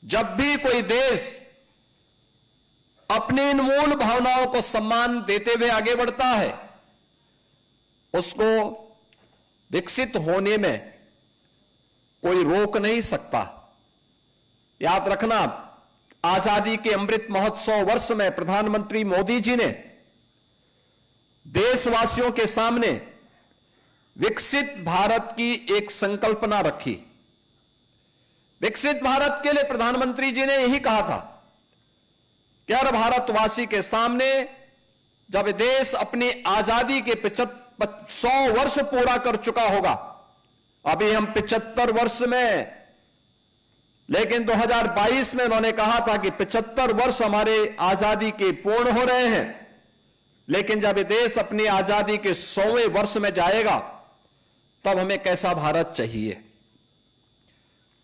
जब भी कोई देश अपनी इन मूल भावनाओं को सम्मान देते हुए आगे बढ़ता है, उसको विकसित होने में कोई रोक नहीं सकता। याद रखना, आजादी के अमृत महोत्सव वर्ष में प्रधानमंत्री मोदी जी ने देशवासियों के सामने विकसित भारत की एक संकल्पना रखी। विकसित भारत के लिए प्रधानमंत्री जी ने यही कहा था कि हर भारतवासी के सामने जब देश अपनी आजादी के 100 वर्ष पूरा कर चुका होगा, अभी हम 75 वर्ष में, लेकिन 2022 में उन्होंने कहा था कि 75 वर्ष हमारे आजादी के पूर्ण हो रहे हैं, लेकिन जब देश अपनी आजादी के 100वें वर्ष में जाएगा तब हमें कैसा भारत चाहिए।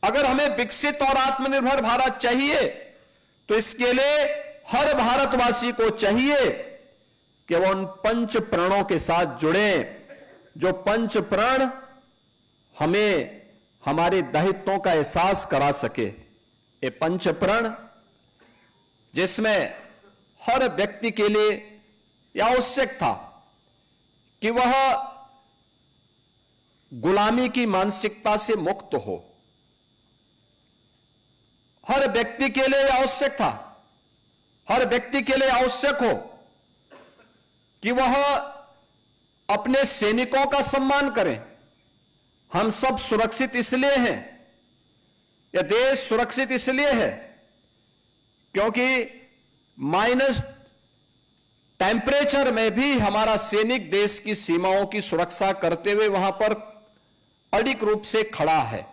अगर हमें विकसित और आत्मनिर्भर भारत चाहिए तो इसके लिए हर भारतवासी को चाहिए कि वो उन पंच प्रणों के साथ जुड़े, जो पंच प्रण हमें हमारे दायित्वों का एहसास करा सके। ये पंच प्रण जिसमें हर व्यक्ति के लिए यह आवश्यक था कि वह गुलामी की मानसिकता से मुक्त हो। हर व्यक्ति के लिए आवश्यक था, हर व्यक्ति के लिए आवश्यक हो कि वह अपने सैनिकों का सम्मान करें। हम सब सुरक्षित इसलिए हैं, यह देश सुरक्षित इसलिए है क्योंकि माइनस टेम्परेचर में भी हमारा सैनिक देश की सीमाओं की सुरक्षा करते हुए वहां पर अडिग रूप से खड़ा है।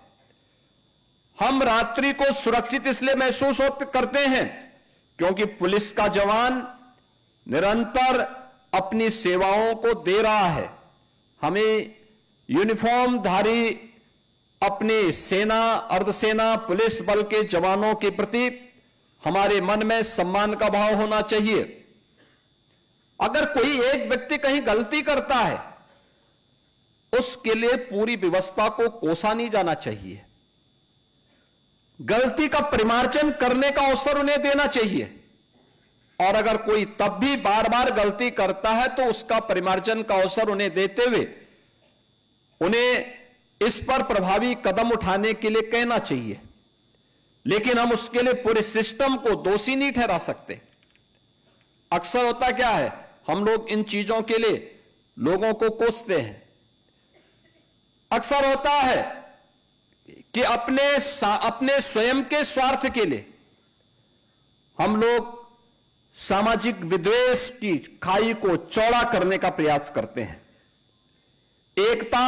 हम रात्रि को सुरक्षित इसलिए महसूस करते हैं क्योंकि पुलिस का जवान निरंतर अपनी सेवाओं को दे रहा है। हमें यूनिफॉर्मधारी अपनी सेना, अर्धसेना, पुलिस बल के जवानों के प्रति हमारे मन में सम्मान का भाव होना चाहिए। अगर कोई एक व्यक्ति कहीं गलती करता है, उसके लिए पूरी व्यवस्था को कोसा नहीं जाना चाहिए। गलती का परिमार्जन करने का अवसर उन्हें देना चाहिए, और अगर कोई तब भी बार बार गलती करता है तो उसका परिमार्जन का अवसर उन्हें देते हुए उन्हें इस पर प्रभावी कदम उठाने के लिए कहना चाहिए। लेकिन हम उसके लिए पूरे सिस्टम को दोषी नहीं ठहरा सकते। अक्सर होता क्या है, हम लोग इन चीजों के लिए लोगों को कोसते हैं। अक्सर होता है कि अपने स्वयं के स्वार्थ के लिए हम लोग सामाजिक विद्वेष की खाई को चौड़ा करने का प्रयास करते हैं। एकता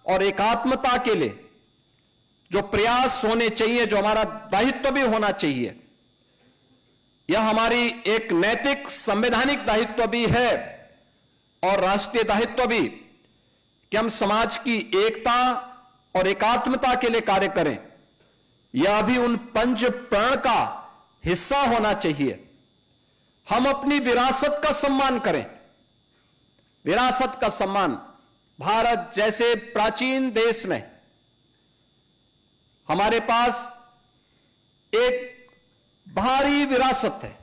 और एकात्मता के लिए जो प्रयास होने चाहिए, जो हमारा दायित्व भी होना चाहिए, यह हमारी एक नैतिक संवैधानिक दायित्व भी है और राष्ट्रीय दायित्व भी कि हम समाज की एकता और एकात्मता के लिए कार्य करें। यह भी उन पंच प्रण का हिस्सा होना चाहिए। हम अपनी विरासत का सम्मान करें। विरासत का सम्मान, भारत जैसे प्राचीन देश में हमारे पास एक भारी विरासत है,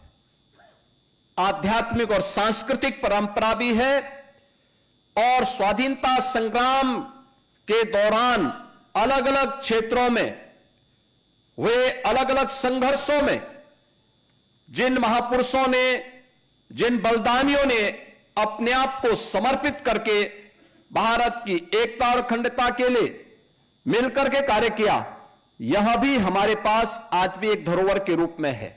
आध्यात्मिक और सांस्कृतिक परंपरा भी है, और स्वाधीनता संग्राम के दौरान अलग अलग क्षेत्रों में हुए अलग अलग संघर्षों में जिन महापुरुषों ने, जिन बलिदानियों ने अपने आप को समर्पित करके भारत की एकता और अखंडता के लिए मिलकर के कार्य किया, यह भी हमारे पास आज भी एक धरोहर के रूप में है।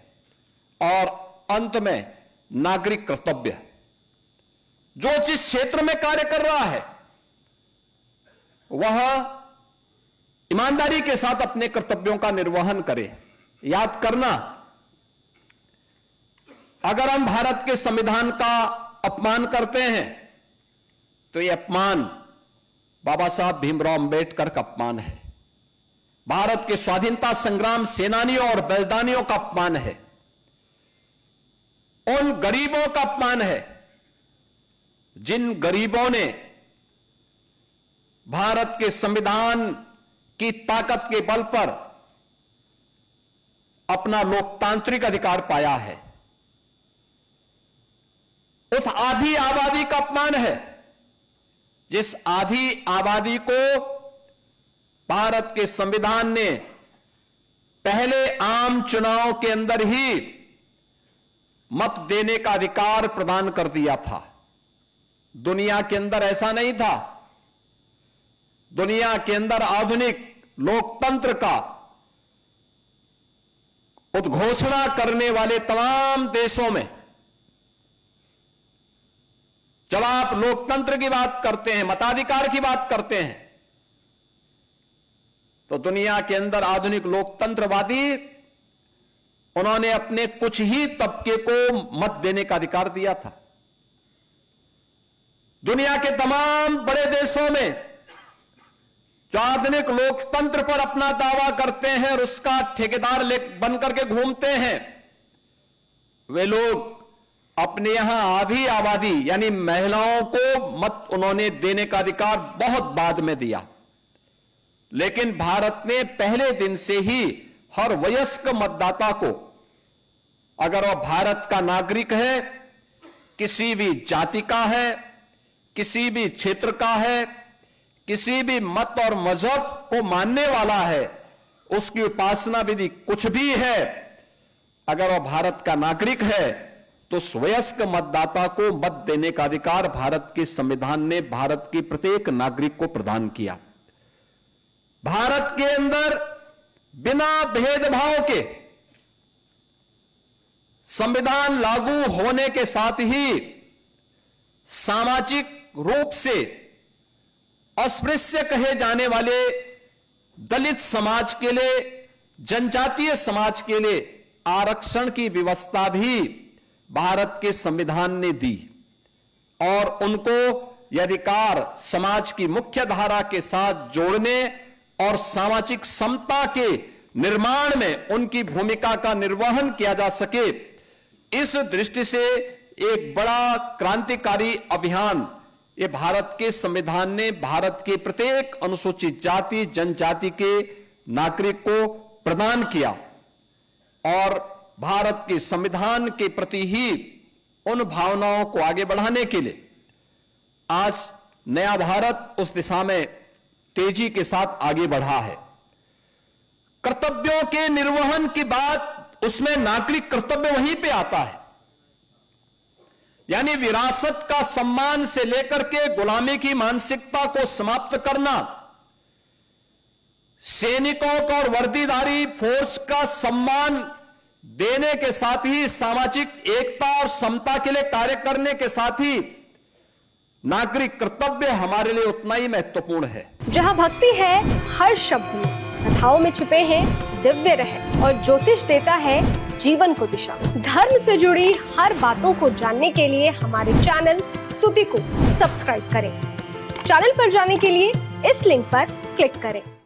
और अंत में नागरिक कर्तव्य, जो जिस क्षेत्र में कार्य कर रहा है वह ईमानदारी के साथ अपने कर्तव्यों का निर्वहन करे। याद करना, अगर हम भारत के संविधान का अपमान करते हैं तो यह अपमान बाबा साहब भीमराव अंबेडकर का अपमान है, भारत के स्वाधीनता संग्राम सेनानियों और बलिदानियों का अपमान है, उन गरीबों का अपमान है जिन गरीबों ने भारत के संविधान की ताकत के बल पर अपना लोकतांत्रिक अधिकार पाया है। उस आधी आबादी का अपमान है जिस आधी आबादी को भारत के संविधान ने पहले आम चुनाव के अंदर ही मत देने का अधिकार प्रदान कर दिया था। दुनिया के अंदर ऐसा नहीं था। दुनिया के अंदर आधुनिक लोकतंत्र का उद्घोषणा करने वाले तमाम देशों में जब आप लोकतंत्र की बात करते हैं, मताधिकार की बात करते हैं, तो दुनिया के अंदर आधुनिक लोकतंत्रवादी उन्होंने अपने कुछ ही तबके को मत देने का अधिकार दिया था। दुनिया के तमाम बड़े देशों में जो आधुनिक लोकतंत्र पर अपना दावा करते हैं और उसका ठेकेदार बनकर के घूमते हैं, वे लोग अपने यहां आधी आबादी यानी महिलाओं को मत उन्होंने देने का अधिकार बहुत बाद में दिया। लेकिन भारत ने पहले दिन से ही हर वयस्क मतदाता को, अगर वह भारत का नागरिक है, किसी भी जाति का है, किसी भी क्षेत्र का है, किसी भी मत और मजहब को मानने वाला है, उसकी उपासना विधि कुछ भी है, अगर वह भारत का नागरिक है तो वयस्क मतदाता को मत देने का अधिकार भारत के संविधान ने भारत के प्रत्येक नागरिक को प्रदान किया। भारत के अंदर बिना भेदभाव के संविधान लागू होने के साथ ही सामाजिक रूप से अस्पृश्य कहे जाने वाले दलित समाज के लिए, जनजातीय समाज के लिए आरक्षण की व्यवस्था भी भारत के संविधान ने दी और उनको यह अधिकार समाज की मुख्य धारा के साथ जोड़ने और सामाजिक समता के निर्माण में उनकी भूमिका का निर्वहन किया जा सके, इस दृष्टि से एक बड़ा क्रांतिकारी अभियान ये भारत के संविधान ने भारत के प्रत्येक अनुसूचित जाति जनजाति के नागरिक को प्रदान किया। और भारत के संविधान के प्रति ही उन भावनाओं को आगे बढ़ाने के लिए आज नया भारत उस दिशा में तेजी के साथ आगे बढ़ा है। कर्तव्यों के निर्वहन की बात, उसमें नागरिक कर्तव्य वहीं पे आता है, यानी विरासत का सम्मान से लेकर के गुलामी की मानसिकता को समाप्त करना, सैनिकों को और वर्दीधारी फोर्स का सम्मान देने के साथ ही सामाजिक एकता और समता के लिए कार्य करने के साथ ही नागरिक कर्तव्य हमारे लिए उतना ही महत्वपूर्ण है। जहां भक्ति है हर शब्द में, कथाओं में छुपे हैं दिव्य रहस्य और ज्योतिष देता है जीवन को दिशा। धर्म से जुड़ी हर बातों को जानने के लिए हमारे चैनल स्तुति को सब्सक्राइब करें। चैनल पर जाने के लिए इस लिंक पर क्लिक करें।